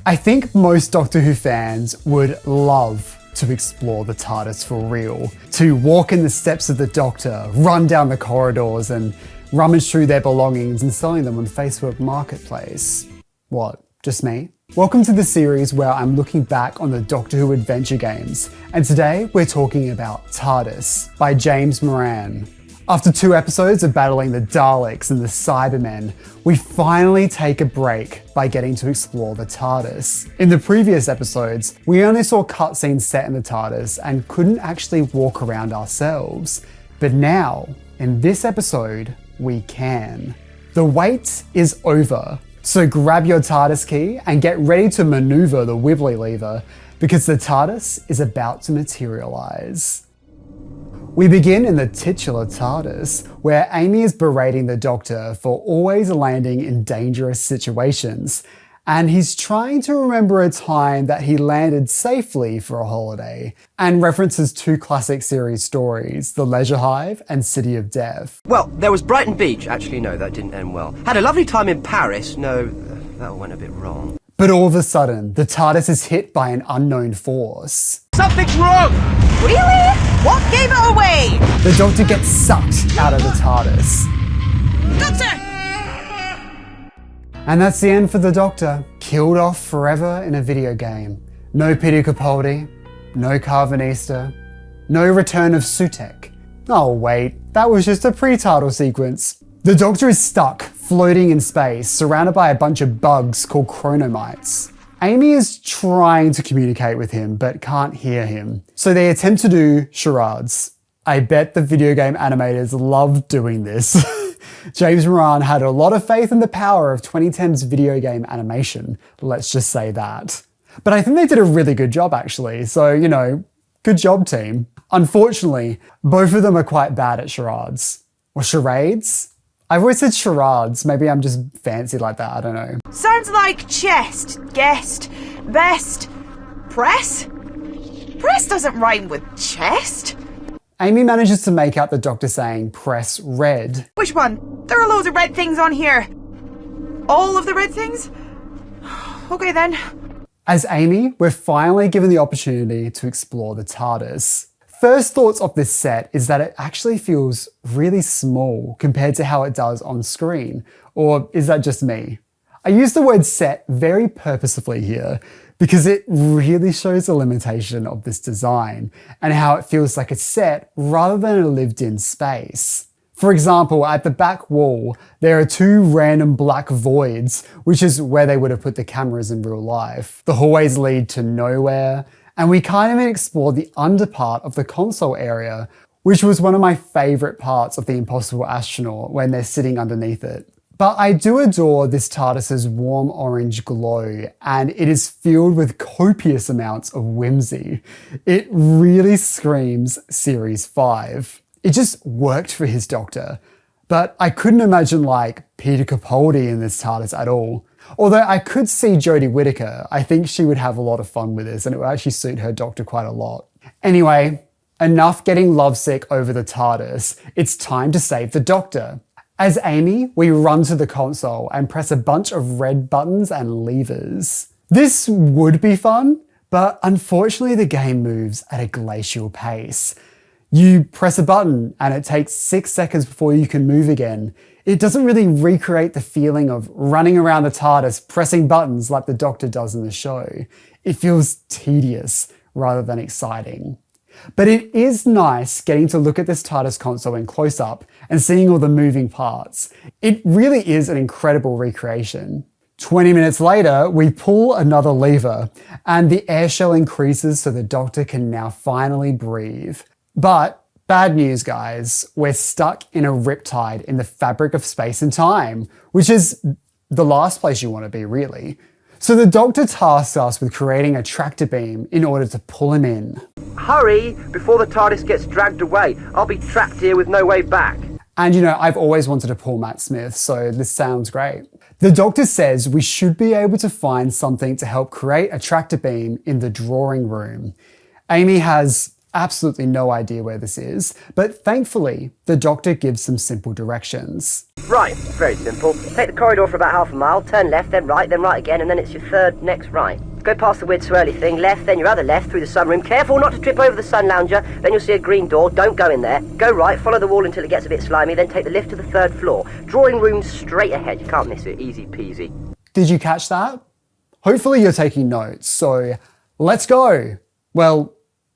I think most Doctor Who fans would love to explore the TARDIS for real, to walk in the steps of the Doctor, run down the corridors and rummage through their belongings and selling them on Facebook Marketplace. What, just me? Welcome to the series where I'm looking back on the Doctor Who adventure games, and today we're talking about TARDIS by James Moran. After 2 episodes of battling the Daleks and the Cybermen, we finally take a break by getting to explore the TARDIS. In the previous episodes, we only saw cutscenes set in the TARDIS and couldn't actually walk around ourselves. But now, in this episode, we can. The wait is over, so grab your TARDIS key and get ready to maneuver the wibbly lever, because the TARDIS is about to materialize. We begin in the titular TARDIS, where Amy is berating the Doctor for always landing in dangerous situations, and he's trying to remember a time that he landed safely for a holiday, and references 2 classic series stories, The Leisure Hive and City of Death. Well, there was Brighton Beach. Actually, no, that didn't end well. Had a lovely time in Paris. No, that went a bit wrong. But all of a sudden, the TARDIS is hit by an unknown force. Something's wrong! Really? What gave it away? The Doctor gets sucked out of the TARDIS. Doctor! And that's the end for the Doctor. Killed off forever in a video game. No Peter Capaldi, no Carvanista, no return of Sutek. Oh wait, that was just a pre-title sequence. The Doctor is stuck, floating in space, surrounded by a bunch of bugs called chronomites. Amy is trying to communicate with him, but can't hear him. So they attempt to do charades. I bet the video game animators loved doing this. James Moran had a lot of faith in the power of 2010's video game animation, let's just say that. But I think they did a really good job actually, so you know, good job team. Unfortunately, both of them are quite bad at charades. Or charades? I've always said charades, maybe I'm just fancy like that, I don't know. Sounds like chest, guest, best, press? Press doesn't rhyme with chest. Amy manages to make out the Doctor saying, press red. Which one? There are loads of red things on here. All of the red things? Okay then. As Amy, we're finally given the opportunity to explore the TARDIS. First thoughts of this set is that it actually feels really small compared to how it does on screen. Or is that just me? I use the word set very purposefully here because it really shows the limitation of this design and how it feels like a set rather than a lived-in space. For example, at the back wall, there are 2 random black voids, which is where they would have put the cameras in real life. The hallways lead to nowhere, and we can't even explore the under part of the console area, which was one of my favourite parts of The Impossible Astronaut when they're sitting underneath it. But I do adore this TARDIS's warm orange glow, and it is filled with copious amounts of whimsy. It really screams Series 5. It just worked for his Doctor. But I couldn't imagine like Peter Capaldi in this TARDIS at all. Although I could see Jodie Whittaker. I think she would have a lot of fun with this and it would actually suit her Doctor quite a lot. Anyway, enough getting lovesick over the TARDIS. It's time to save the Doctor. As Amy, we run to the console and press a bunch of red buttons and levers. This would be fun, but unfortunately the game moves at a glacial pace. You press a button and it takes 6 seconds before you can move again. It doesn't really recreate the feeling of running around the TARDIS pressing buttons like the Doctor does in the show. It feels tedious rather than exciting. But it is nice getting to look at this TARDIS console in close-up and seeing all the moving parts. It really is an incredible recreation. 20 minutes later, we pull another lever and the air shell increases so the Doctor can now finally breathe. But bad news, guys, we're stuck in a riptide in the fabric of space and time, which is the last place you want to be, really. So the Doctor tasks us with creating a tractor beam in order to pull him in. Hurry, before the TARDIS gets dragged away. I'll be trapped here with no way back. And you know, I've always wanted to pull Matt Smith, so this sounds great. The Doctor says we should be able to find something to help create a tractor beam in the drawing room. Amy has absolutely no idea where this is, but thankfully, the Doctor gives some simple directions. Right, very simple. Take the corridor for about half a mile, turn left, then right again, and then it's your third next right. Go past the weird swirly thing, left, then your other left through the sunroom. Careful not to trip over the sun lounger, then you'll see a green door, don't go in there. Go right, follow the wall until it gets a bit slimy, then take the lift to the third floor. Drawing room straight ahead, you can't miss it, easy peasy. Did you catch that? Hopefully you're taking notes, so let's go. Well,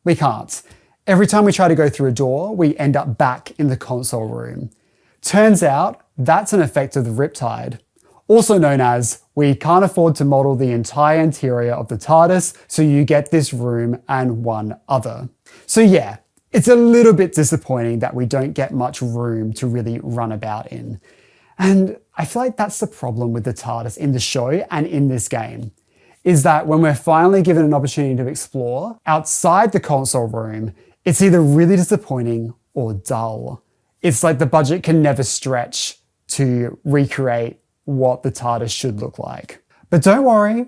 we can't. Every time we try to go through a door, we end up back in the console room. Turns out that's an effect of the riptide, also known as we can't afford to model the entire interior of the TARDIS, so you get this room and one other. So yeah, it's a little bit disappointing that we don't get much room to really run about in. And I feel like that's the problem with the TARDIS in the show and in this game, is that when we're finally given an opportunity to explore outside the console room, it's either really disappointing or dull. It's like the budget can never stretch to recreate what the TARDIS should look like. But don't worry,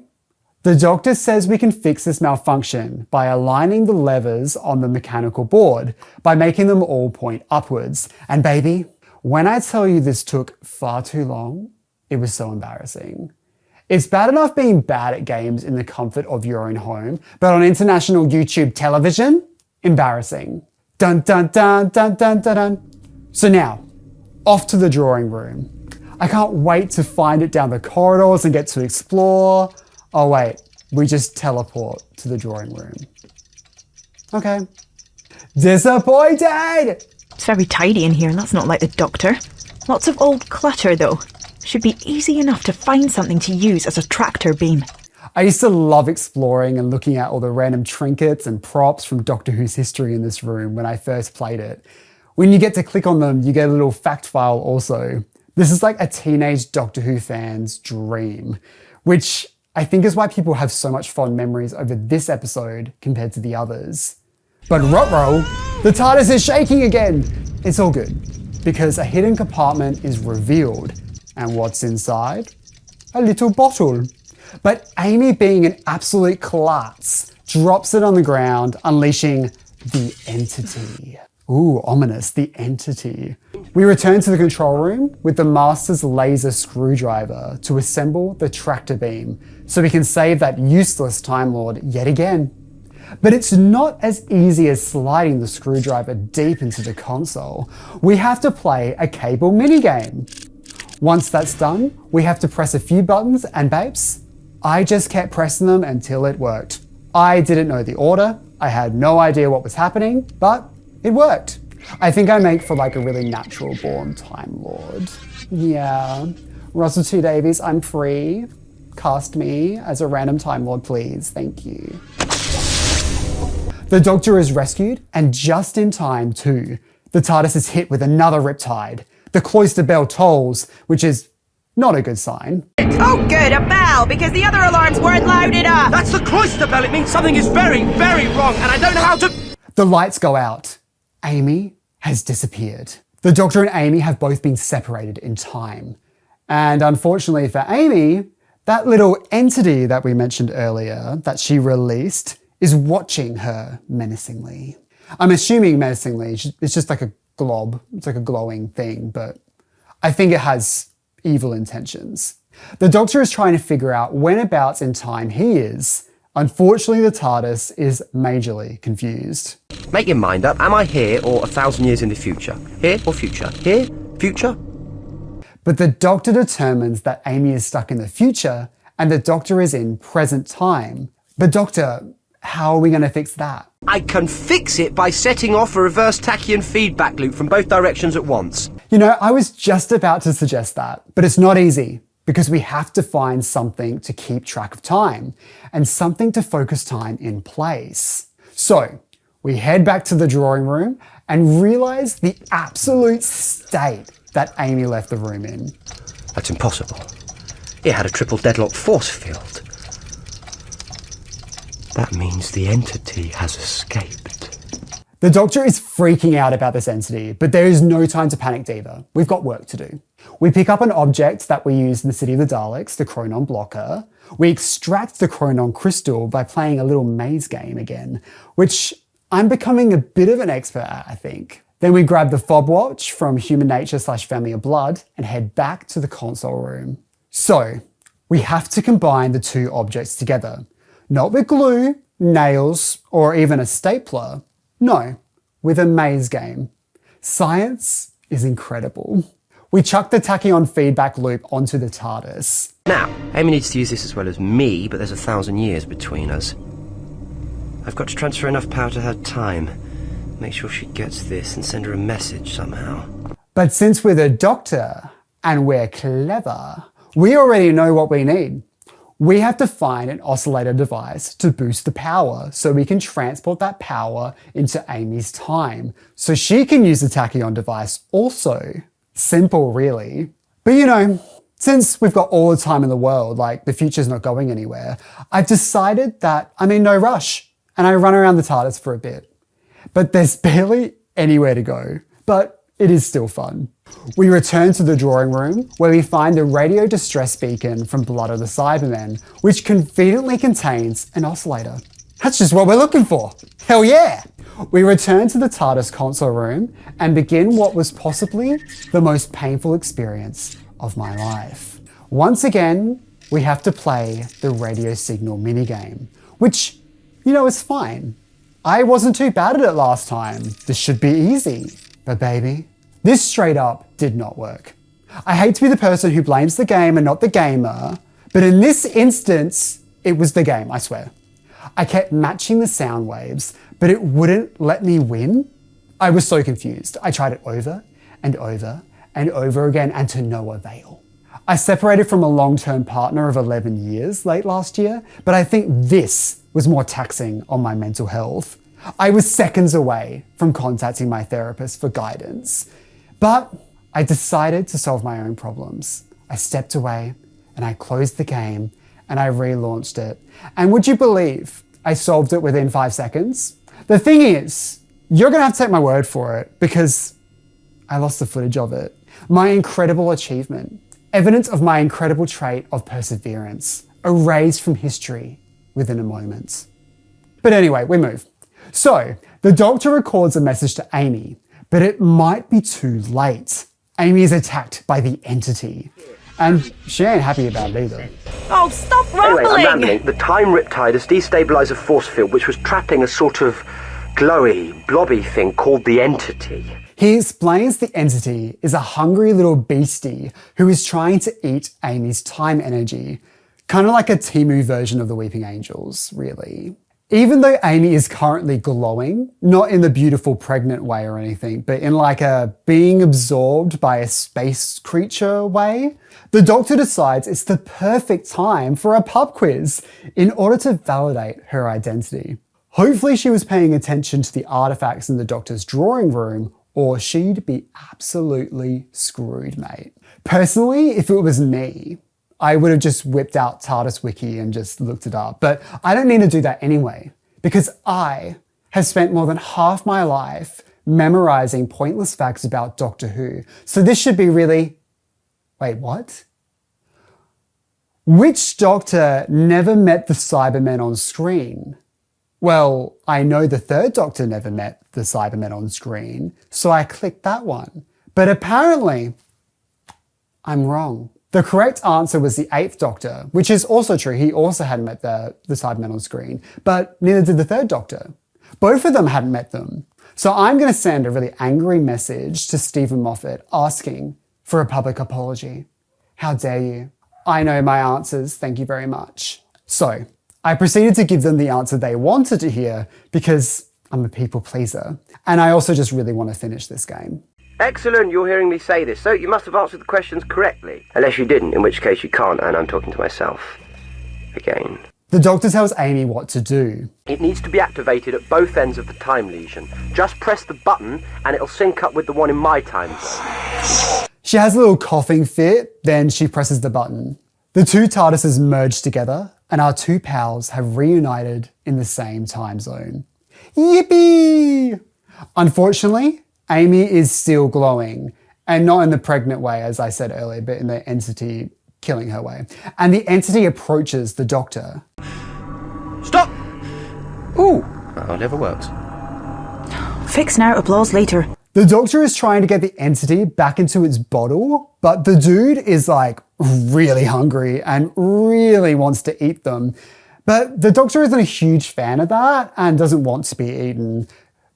the Doctor says we can fix this malfunction by aligning the levers on the mechanical board, by making them all point upwards. And baby, when I tell you this took far too long, it was so embarrassing. It's bad enough being bad at games in the comfort of your own home, but on international YouTube television, embarrassing. Dun dun dun dun dun dun dun. So now, off to the drawing room. I can't wait to find it down the corridors and get to explore. Oh wait, we just teleport to the drawing room. Okay. Disappointed! It's very tidy in here, and that's not like the Doctor. Lots of old clutter though. Should be easy enough to find something to use as a tractor beam. I used to love exploring and looking at all the random trinkets and props from Doctor Who's history in this room when I first played it. When you get to click on them, you get a little fact file also. This is like a teenage Doctor Who fan's dream, which I think is why people have so much fond memories over this episode compared to the others. But ruh-roh, the TARDIS is shaking again. It's all good, because a hidden compartment is revealed. And what's inside? A little bottle. But Amy, being an absolute klutz, drops it on the ground, unleashing the entity. Ooh, ominous, the entity. We return to the control room with the Master's laser screwdriver to assemble the tractor beam so we can save that useless Time Lord yet again. But it's not as easy as sliding the screwdriver deep into the console. We have to play a cable minigame. Once that's done, we have to press a few buttons, and babes, I just kept pressing them until it worked. I didn't know the order, I had no idea what was happening, but it worked. I think I make for like a really natural born Time Lord. Yeah. Russell T Davies, I'm free. Cast me as a random Time Lord, please. Thank you. The Doctor is rescued, and just in time too. The TARDIS is hit with another riptide. The cloister bell tolls, which is not a good sign. Oh good, a bell, because the other alarms weren't loud enough! That's the cloister bell. It means something is very, very wrong, and I don't know how to... The lights go out. Amy has disappeared. The Doctor and Amy have both been separated in time. And unfortunately for Amy, that little entity that we mentioned earlier that she released is watching her menacingly. I'm assuming menacingly, it's just like a glob. It's like a glowing thing, but I think it has evil intentions. The Doctor is trying to figure out whenabouts in time he is. Unfortunately, the TARDIS is majorly confused. Make your mind up. Am I here or 1,000 years in the future? Here or future? Here? Future? But the Doctor determines that Amy is stuck in the future and the Doctor is in present time. But Doctor, how are we going to fix that? I can fix it by setting off a reverse tachyon feedback loop from both directions at once. You know, I was just about to suggest that, but it's not easy because we have to find something to keep track of time and something to focus time in place. So we head back to the drawing room and realize the absolute state that Amy left the room in. That's impossible. It had a triple deadlock force field. That means the entity has escaped. The Doctor is freaking out about this entity, but there is no time to panic, Diva. We've got work to do. We pick up an object that we use in the City of the Daleks, the Chronon blocker. We extract the Chronon crystal by playing a little maze game again, which I'm becoming a bit of an expert at, I think. Then we grab the fob watch from Human Nature / Family of Blood and head back to the console room. So, we have to combine the two objects together. Not with glue, nails, or even a stapler. No, with a maze game. Science is incredible. We chuck the tachyon feedback loop onto the TARDIS. Now, Amy needs to use this as well as me, but there's 1,000 years between us. I've got to transfer enough power to her time. Make sure she gets this and send her a message somehow. But since we're the Doctor and we're clever, we already know what we need. We have to find an oscillator device to boost the power so we can transport that power into Amy's time so she can use the tachyon device also. Simple, really. But you know, since we've got all the time in the world, like the future's not going anywhere, I've decided that I'm in no rush and I run around the TARDIS for a bit. But there's barely anywhere to go, but it is still fun. We return to the drawing room where we find the radio distress beacon from Blood of the Cybermen, which conveniently contains an oscillator. That's just what we're looking for. Hell yeah! We return to the TARDIS console room and begin what was possibly the most painful experience of my life. Once again, we have to play the radio signal minigame, which, you know, is fine. I wasn't too bad at it last time. This should be easy. But baby, this straight up did not work. I hate to be the person who blames the game and not the gamer, but in this instance, it was the game, I swear. I kept matching the sound waves, but it wouldn't let me win. I was so confused. I tried it over and over and over again, and to no avail. I separated from a long-term partner of 11 years late last year, but I think this was more taxing on my mental health. I was seconds away from contacting my therapist for guidance, but I decided to solve my own problems. I stepped away and I closed the game and I relaunched it. And would you believe I solved it within 5 seconds? The thing is, you're gonna have to take my word for it because I lost the footage of it. My incredible achievement, evidence of my incredible trait of perseverance, erased from history within a moment. But anyway, we move. So, the Doctor records a message to Amy, but it might be too late. Amy is attacked by the entity, and she ain't happy about it either. Oh, stop rambling! Anyway, I'm rambling. The Time Riptide has destabilised a force field which was trapping a sort of glowy, blobby thing called the Entity. He explains the entity is a hungry little beastie who is trying to eat Amy's time energy. Kind of like a Timu version of the Weeping Angels, really. Even though Amy is currently glowing, not in the beautiful pregnant way or anything, but in like a being absorbed by a space creature way, the Doctor decides it's the perfect time for a pub quiz in order to validate her identity. Hopefully she was paying attention to the artifacts in the Doctor's drawing room, or she'd be absolutely screwed, mate. Personally, if it was me, I would have just whipped out TARDIS Wiki and just looked it up. But I don't need to do that anyway, because I have spent more than half my life memorizing pointless facts about Doctor Who. So this should be really... Wait, what? Which Doctor never met the Cybermen on screen? Well, I know the third Doctor never met the Cybermen on screen, so I clicked that one. But apparently, I'm wrong. The correct answer was the 8th Doctor, which is also true. He also hadn't met the Cybermen on screen, but neither did the 3rd Doctor. Both of them hadn't met them. So I'm going to send a really angry message to Stephen Moffat asking for a public apology. How dare you? I know my answers, thank you very much. So I proceeded to give them the answer they wanted to hear because I'm a people pleaser. And I also just really want to finish this game. Excellent, you're hearing me say this, so you must have answered the questions correctly. Unless you didn't, in which case you can't, and I'm talking to myself. Again. The Doctor tells Amy what to do. It needs to be activated at both ends of the time lesion. Just press the button, and it'll sync up with the one in my time zone. She has a little coughing fit, then she presses the button. The two TARDISes merge together, and our two pals have reunited in the same time zone. Yippee! Unfortunately, Amy is still glowing, and not in the pregnant way, as I said earlier, but in the entity killing her way. And the entity approaches the Doctor. Stop! Ooh, that never works. fixed now, applause later. The Doctor is trying to get the entity back into its bottle, but the dude is like really hungry and really wants to eat them. But the Doctor isn't a huge fan of that and doesn't want to be eaten,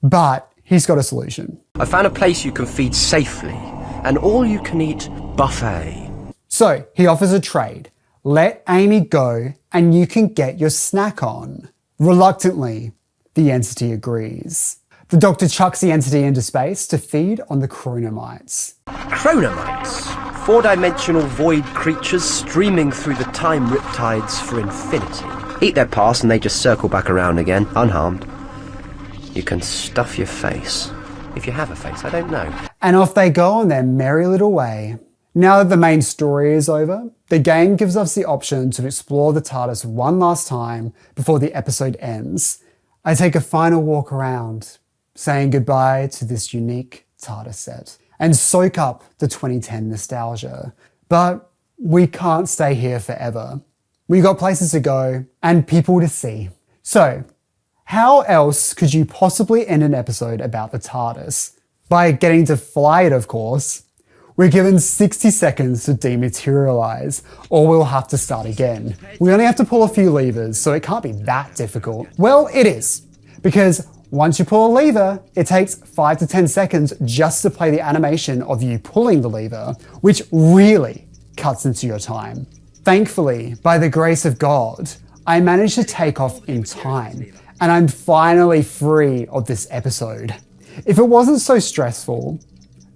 but he's got a solution. I found a place you can feed safely, an all-you-can-eat buffet. So he offers a trade. Let Amy go and you can get your snack on. Reluctantly, the entity agrees. The Doctor chucks the entity into space to feed on the chronomites. Chronomites, four-dimensional void creatures streaming through the time riptides for infinity. Eat their past and they just circle back around again, unharmed. You can stuff your face. If you have a face, I don't know. And off they go on their merry little way. Now that the main story is over, the game gives us the option to explore the TARDIS one last time before the episode ends. I take a final walk around, saying goodbye to this unique TARDIS set, and soak up the 2010 nostalgia. But we can't stay here forever. We got places to go and people to see. So, how else could you possibly end an episode about the TARDIS? By getting to fly it, of course. We're given 60 seconds to dematerialize, or we'll have to start again. We only have to pull a few levers, so it can't be that difficult. Well, it is, because once you pull a lever, it takes 5 to 10 seconds just to play the animation of you pulling the lever, which really cuts into your time. Thankfully, by the grace of God, I managed to take off in time, and I'm finally free of this episode. If it wasn't so stressful,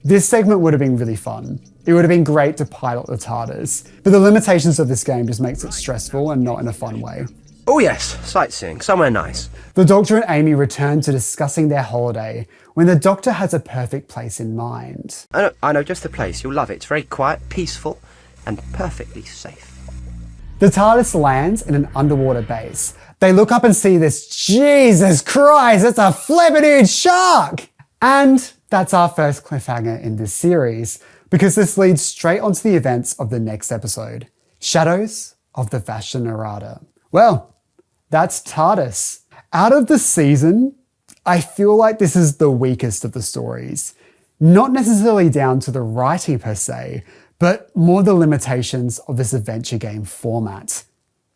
this segment would have been really fun. It would have been great to pilot the TARDIS, but the limitations of this game just makes it stressful and not in a fun way. Oh yes, sightseeing, somewhere nice. The Doctor and Amy return to discussing their holiday when the Doctor has a perfect place in mind. I know just the place, you'll love it. It's very quiet, peaceful, and perfectly safe. The TARDIS lands in an underwater base. They look up and see this, Jesus Christ, it's a flippin' huge shark! And that's our first cliffhanger in this series, because this leads straight onto the events of the next episode, Shadows of the Vashta Nerada. Well, that's TARDIS. Out of the season, I feel like this is the weakest of the stories. Not necessarily down to the writing per se, but more the limitations of this adventure game format.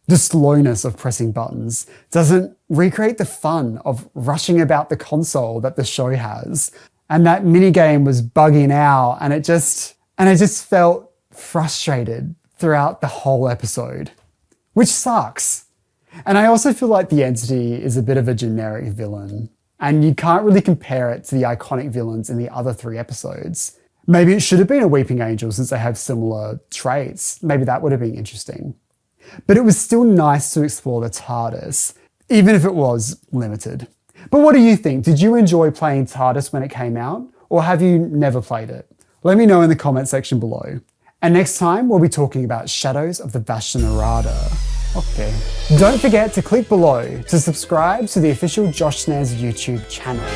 The slowness of pressing buttons doesn't recreate the fun of rushing about the console that the show has. And that minigame was bugging out and it just felt frustrated throughout the whole episode, which sucks. And I also feel like the entity is a bit of a generic villain and you can't really compare it to the iconic villains in the other 3 episodes. Maybe it should have been a Weeping Angel since they have similar traits. Maybe that would have been interesting. But it was still nice to explore the TARDIS, even if it was limited. But what do you think? Did you enjoy playing TARDIS when it came out? Or have you never played it? Let me know in the comment section below. And next time, we'll be talking about Shadows of the Vashta Nerada. Okay. Don't forget to click below to subscribe to the official Josh Snares YouTube channel.